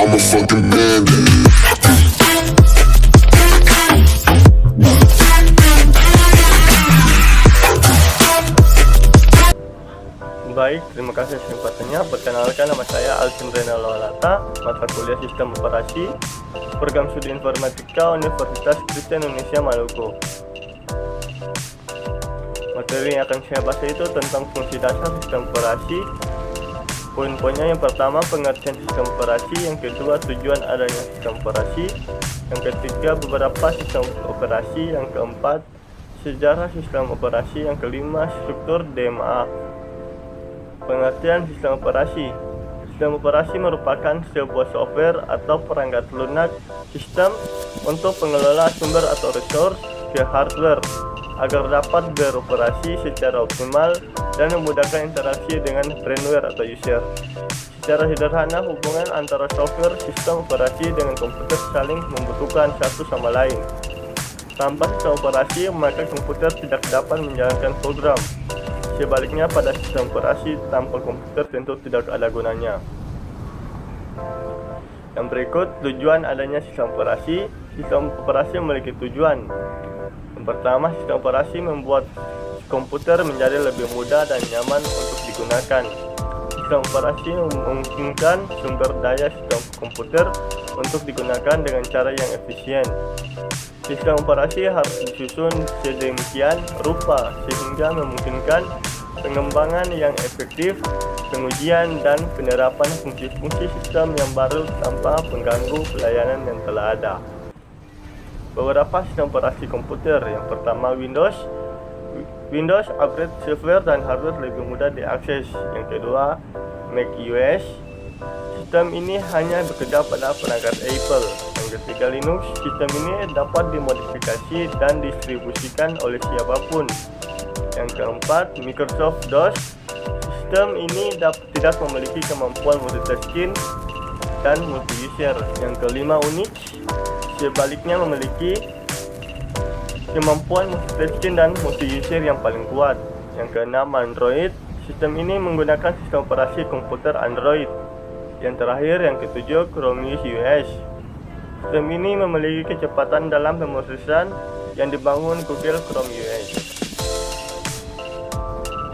I'm a fucking bandit. Baik, terima kasih kesempatannya. Perkenalkan, nama saya Alcindrena Lawalata, mata kuliah Sistem Operasi, Program Studi Informatika Universitas Kristen Indonesia Maluku. Materi yang akan saya bahas itu tentang fungsi dasar sistem operasi. Poin-poinnya, yang pertama pengertian sistem operasi, yang kedua tujuan adanya sistem operasi, yang ketiga beberapa sistem operasi, yang keempat sejarah sistem operasi, yang kelima struktur DMA. Pengertian sistem operasi. Sistem operasi merupakan sebuah software atau perangkat lunak sistem untuk pengelola sumber atau resource ke hardware agar dapat beroperasi secara optimal dan memudahkan interaksi dengan firmware atau user. Secara sederhana, hubungan antara software sistem operasi dengan komputer saling membutuhkan satu sama lain. Tanpa sistem operasi, maka komputer tidak dapat menjalankan program. Sebaliknya, pada sistem operasi tanpa komputer tentu tidak ada gunanya. Yang berikut, tujuan adanya sistem operasi. Sistem operasi memiliki tujuan. Yang pertama, sistem operasi membuat komputer menjadi lebih mudah dan nyaman untuk digunakan. Sistem operasi memungkinkan sumber daya sistem komputer untuk digunakan dengan cara yang efisien. Sistem operasi harus disusun sedemikian rupa sehingga memungkinkan pengembangan yang efektif, pengujian, dan penerapan fungsi-fungsi sistem yang baru tanpa mengganggu pelayanan yang telah ada. Beberapa sistem operasi komputer. Yang pertama, Windows. Windows upgrade software dan hardware lebih mudah diakses. Yang kedua, Mac OS. Sistem ini hanya bekerja pada perangkat Apple. Yang ketiga, Linux. Sistem ini dapat dimodifikasi dan didistribusikan oleh siapapun. Yang keempat, Microsoft DOS. Sistem ini tidak memiliki kemampuan multitasking dan multi-user. Yang kelima, Unix. Sebaliknya memiliki kemampuan multitasking dan multi-user yang paling kuat. Yang keenam, Android. Sistem ini menggunakan sistem operasi komputer Android. Yang terakhir, yang ketujuh, Chrome OS. Sistem ini memiliki kecepatan dalam pemrosesan yang dibangun Google Chrome OS.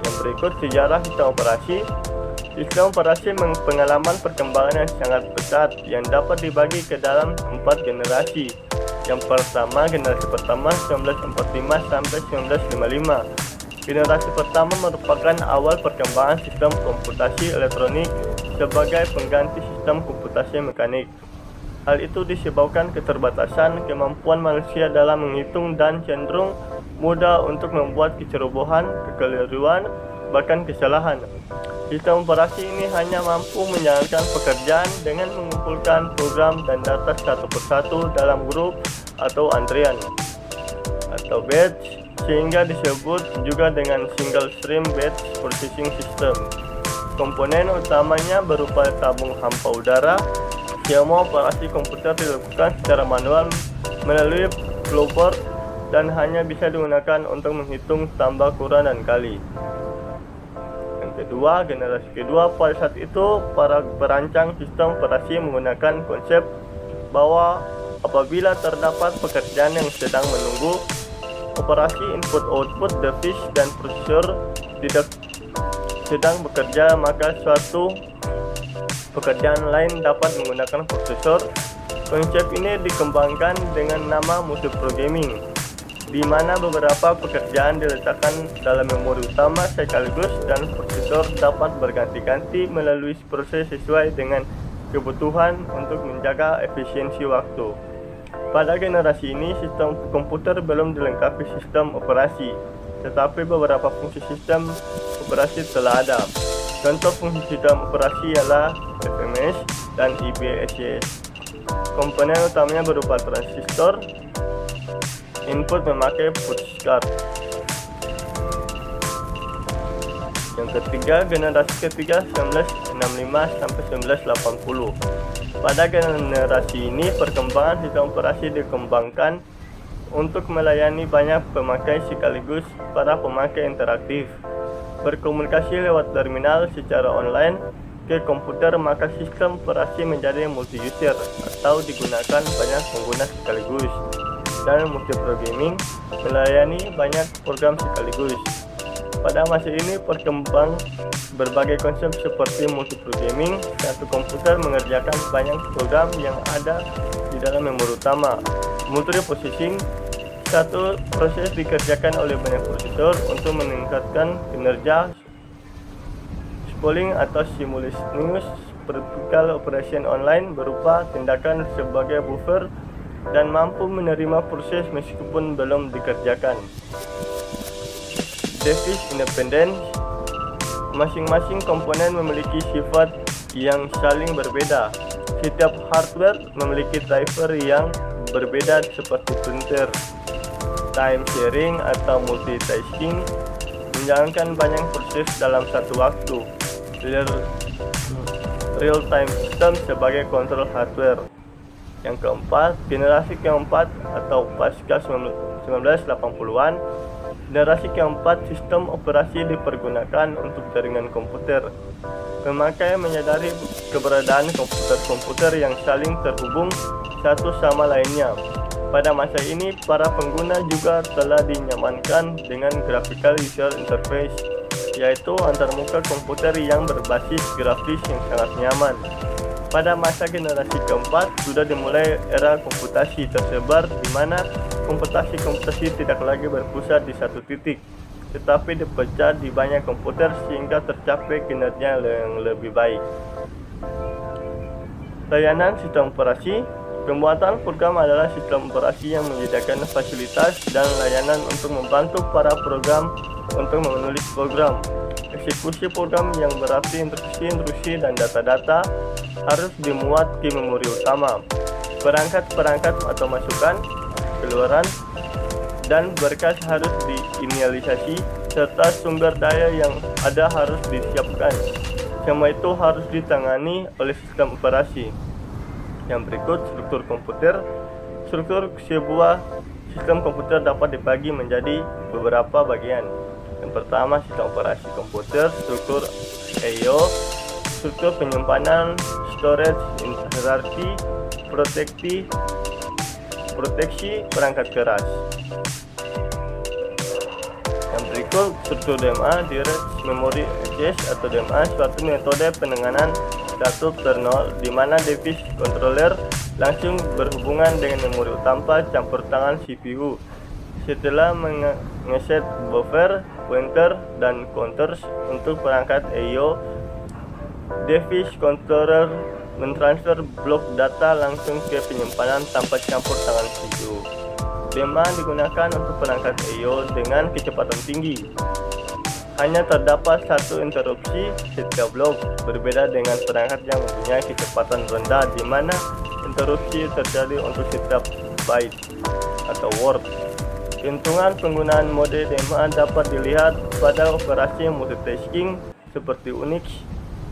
Yang berikut, sejarah sistem operasi. Sistem operasi pengalaman perkembangan yang sangat pesat yang dapat dibagi ke dalam 4 generasi. Yang pertama, generasi pertama 1945 sampai 1955. Generasi pertama merupakan awal perkembangan sistem komputasi elektronik sebagai pengganti sistem komputasi mekanik. Hal itu disebabkan keterbatasan kemampuan manusia dalam menghitung dan cenderung mudah untuk membuat kecerobohan, kekeliruan, bahkan kesalahan. Sistem operasi ini hanya mampu menjalankan pekerjaan dengan mengumpulkan program dan data satu persatu dalam grup atau antrian atau batch, sehingga disebut juga dengan single stream batch processing system. Komponen utamanya berupa tabung hampa udara. Semua operasi komputer dilakukan secara manual melalui flowchart dan hanya bisa digunakan untuk menghitung tambah, kurang, dan kali. Kedua, generasi kedua, pada saat itu para perancang sistem operasi menggunakan konsep bahwa apabila terdapat pekerjaan yang sedang menunggu, operasi input-output device dan prosesor tidak sedang bekerja, maka suatu pekerjaan lain dapat menggunakan prosesor. Konsep ini dikembangkan dengan nama multiprogramming, di mana beberapa pekerjaan diletakkan dalam memori utama sekaligus dan prosesor dapat berganti-ganti melalui proses sesuai dengan kebutuhan untuk menjaga efisiensi waktu. Pada generasi ini, sistem komputer belum dilengkapi sistem operasi, tetapi beberapa fungsi sistem operasi telah ada. Contoh fungsi sistem operasi ialah FMS dan IBSS. Komponen utamanya berupa transistor, input memakai push card. Yang ketiga, generasi ketiga 1965 sampai 1980. Pada generasi ini, perkembangan sistem operasi dikembangkan untuk melayani banyak pemakai sekaligus para pemakai interaktif, berkomunikasi lewat terminal secara online, ke komputer, maka sistem operasi menjadi multi-user atau digunakan banyak pengguna sekaligus, dan multi-programming melayani banyak program sekaligus. Pada masa ini berkembang berbagai konsep seperti multi-programming. Satu komputer mengerjakan banyak program yang ada di dalam memori utama. Multi-processing, satu proses dikerjakan oleh banyak prosesor untuk meningkatkan kinerja. Spooling atau simultaneous vertical operation online berupa tindakan sebagai buffer dan mampu menerima proses meskipun belum dikerjakan. Device independent, masing-masing komponen memiliki sifat yang saling berbeda. Setiap hardware memiliki driver yang berbeda seperti printer. Time sharing atau multitasking, menjalankan banyak proses dalam satu waktu. Real-time system sebagai kontrol hardware. Yang keempat, generasi keempat atau pasca 1980-an. Generasi keempat sistem operasi dipergunakan untuk jaringan komputer. Pemakai menyadari keberadaan komputer-komputer yang saling terhubung satu sama lainnya. Pada masa ini, para pengguna juga telah dinyamankan dengan graphical user interface, yaitu antarmuka komputer yang berbasis grafis yang sangat nyaman. Pada masa generasi keempat sudah dimulai era komputasi tersebar, di mana komputasi tidak lagi berpusat di satu titik, tetapi dipecah di banyak komputer sehingga tercapai kinerja yang lebih baik. Layanan sistem operasi. Pembuatan program adalah sistem operasi yang menyediakan fasilitas dan layanan untuk membantu para program untuk menulis program. Eksekusi program yang berarti instruksi dan data-data harus dimuat ke memori utama. Perangkat-perangkat atau masukan, keluaran, dan berkas harus diinisialisasi, serta sumber daya yang ada harus disiapkan. Semua itu harus ditangani oleh sistem operasi. Yang berikut, struktur komputer. Struktur sebuah sistem komputer dapat dibagi menjadi beberapa bagian. Yang pertama, sistem operasi komputer, struktur I/O, struktur penyimpanan, storage, hierarki, proteksi perangkat keras. Yang berikut, struktur DMA, Direct Memory Access atau DMA, suatu metode penanganan satu kernel di mana device controller langsung berhubungan dengan memori tanpa campur tangan CPU. Setelah mengeset buffer, pointer, dan counters untuk perangkat I/O, device controller mentransfer blok data langsung ke penyimpanan tanpa campur tangan CPU. DMA digunakan untuk perangkat I/O dengan kecepatan tinggi. Hanya terdapat satu interupsi setiap blok, berbeda dengan perangkat yang mempunyai kecepatan rendah di mana interupsi terjadi untuk setiap byte atau word. Keuntungan penggunaan mode DMA dapat dilihat pada operasi multitasking seperti Unix,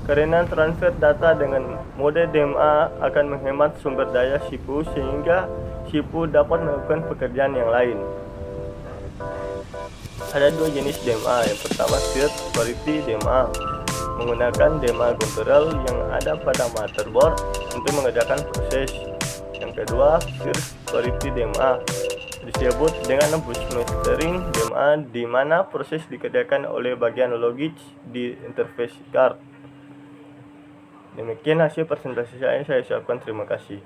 karena transfer data dengan mode DMA akan menghemat sumber daya CPU sehingga CPU dapat melakukan pekerjaan yang lain. Ada dua jenis DMA. Yang pertama, Third Party DMA, menggunakan DMA control yang ada pada motherboard untuk mengerjakan proses. Yang kedua, First Party DMA, disebut dengan push mastering DMA, di mana proses dikerjakan oleh bagian logik di interface card. Demikian hasil presentasi saya ucapkan terima kasih.